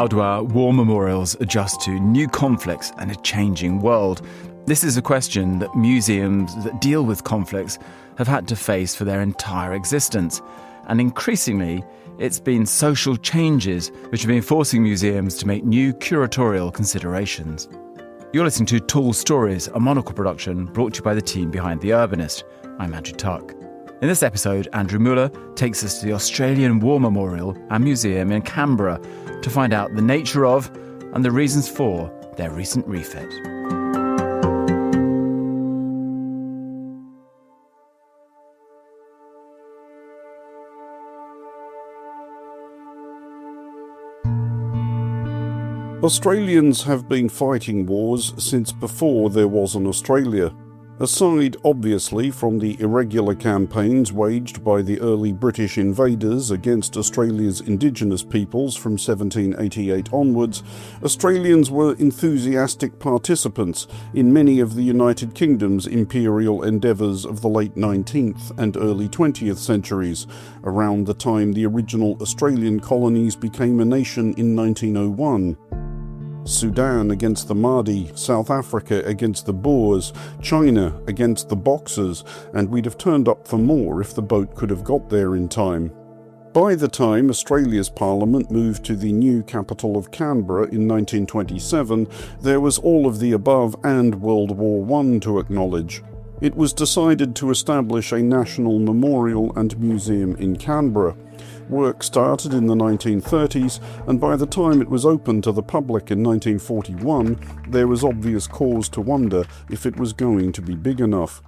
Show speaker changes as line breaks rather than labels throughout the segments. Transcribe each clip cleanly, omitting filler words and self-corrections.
How do our war memorials adjust to new conflicts and a changing world? This is a question that museums that deal with conflicts have had to face for their entire existence. And increasingly, it's been social changes which have been forcing museums to make new curatorial considerations. You're listening to Tall Stories, a Monocle production brought to you by the team behind The Urbanist. I'm Andrew Tuck. In this episode, Andrew Mueller takes us to the Australian War Memorial and Museum in Canberra to find out the nature of and the reasons for their recent refit.
Australians have been fighting wars since before there was an Australia. Aside, obviously, from the irregular campaigns waged by the early British invaders against Australia's Indigenous peoples from 1788 onwards, Australians were enthusiastic participants in many of the United Kingdom's imperial endeavours of the late 19th and early 20th centuries, around the time the original Australian colonies became a nation in 1901. Sudan against the Mahdi, South Africa against the Boers, China against the Boxers, and we'd have turned up for more if the boat could have got there in time. By the time Australia's Parliament moved to the new capital of Canberra in 1927, there was all of the above and World War I to acknowledge. It was decided to establish a national memorial and museum in Canberra. Work started in the 1930s, and by the time it was open to the public in 1941, there was obvious cause to wonder if it was going to be big enough.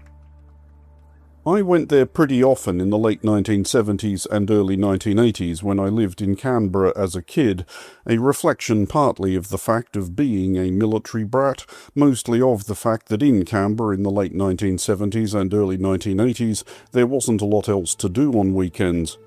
I went there pretty often in the late 1970s and early 1980s when I lived in Canberra as a kid, a reflection partly of the fact of being a military brat, mostly of the fact that in Canberra in the late 1970s and early 1980s there wasn't a lot else to do on weekends.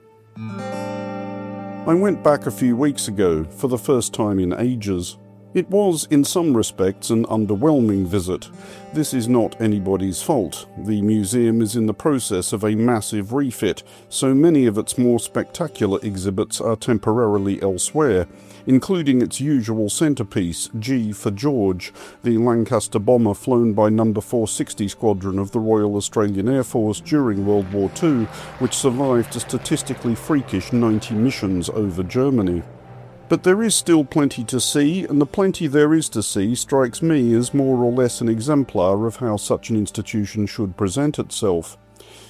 I went back a few weeks ago, for the first time in ages. It was, in some respects, an underwhelming visit. This is not anybody's fault. The museum is in the process of a massive refit, so many of its more spectacular exhibits are temporarily elsewhere, including its usual centrepiece, G for George, the Lancaster bomber flown by No. 460 Squadron of the Royal Australian Air Force during World War II, which survived a statistically freakish 90 missions over Germany. But there is still plenty to see, and the plenty there is to see strikes me as more or less an exemplar of how such an institution should present itself.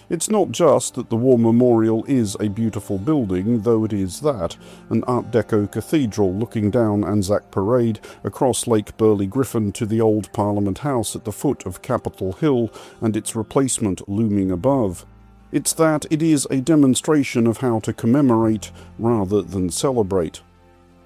It's not just that the War Memorial is a beautiful building, though it is that, an Art Deco cathedral looking down Anzac Parade across Lake Burley Griffin to the old Parliament House at the foot of Capitol Hill and its replacement looming above. It's that it is a demonstration of how to commemorate rather than celebrate.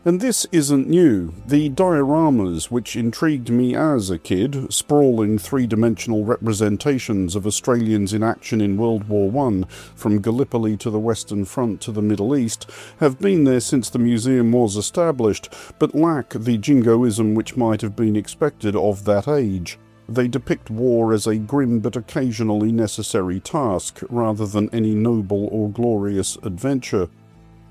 And this isn't new. The dioramas which intrigued me as a kid, sprawling three-dimensional representations of Australians in action in World War I, from Gallipoli to the Western Front to the Middle East, have been there since the museum was established, but lack the jingoism which might have been expected of that age. They depict war as a grim but occasionally necessary task, rather than any noble or glorious adventure.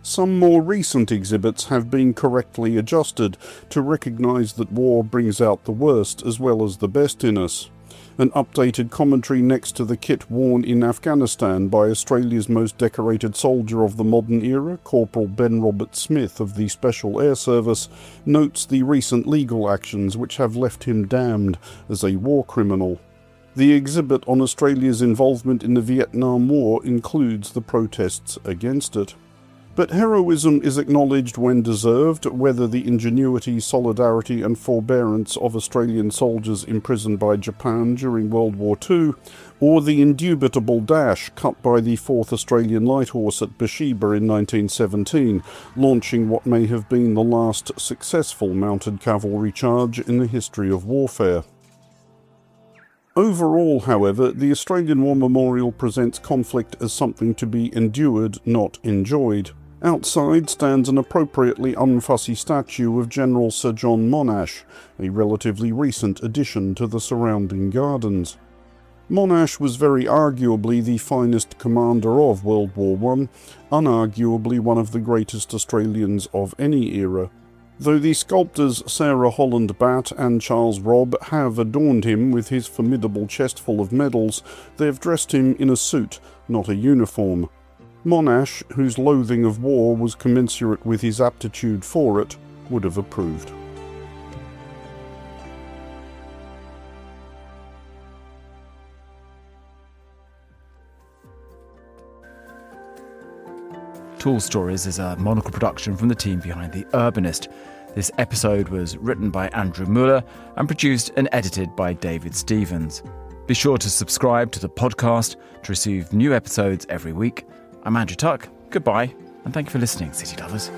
Some more recent exhibits have been correctly adjusted to recognise that war brings out the worst as well as the best in us. An updated commentary next to the kit worn in Afghanistan by Australia's most decorated soldier of the modern era, Corporal Ben Robert Smith of the Special Air Service, notes the recent legal actions which have left him damned as a war criminal. The exhibit on Australia's involvement in the Vietnam War includes the protests against it. But heroism is acknowledged when deserved, whether the ingenuity, solidarity and forbearance of Australian soldiers imprisoned by Japan during World War II, or the indubitable dash cut by the 4th Australian Light Horse at Beersheba in 1917, launching what may have been the last successful mounted cavalry charge in the history of warfare. Overall, however, the Australian War Memorial presents conflict as something to be endured, not enjoyed. Outside stands an appropriately unfussy statue of General Sir John Monash, a relatively recent addition to the surrounding gardens. Monash was very arguably the finest commander of World War I, unarguably one of the greatest Australians of any era. though the sculptors Sarah Holland Batt and Charles Robb have adorned him with his formidable chestful of medals, they have dressed him in a suit, not a uniform. Monash, whose loathing of war was commensurate with his aptitude for it, would have approved.
Tall Stories is a Monocle production from the team behind The Urbanist. This episode was written by Andrew Mueller and produced and edited by David Stevens. Be sure to subscribe to the podcast to receive new episodes every week. I'm Andrew Tuck. Goodbye, and thank you for listening, City Lovers.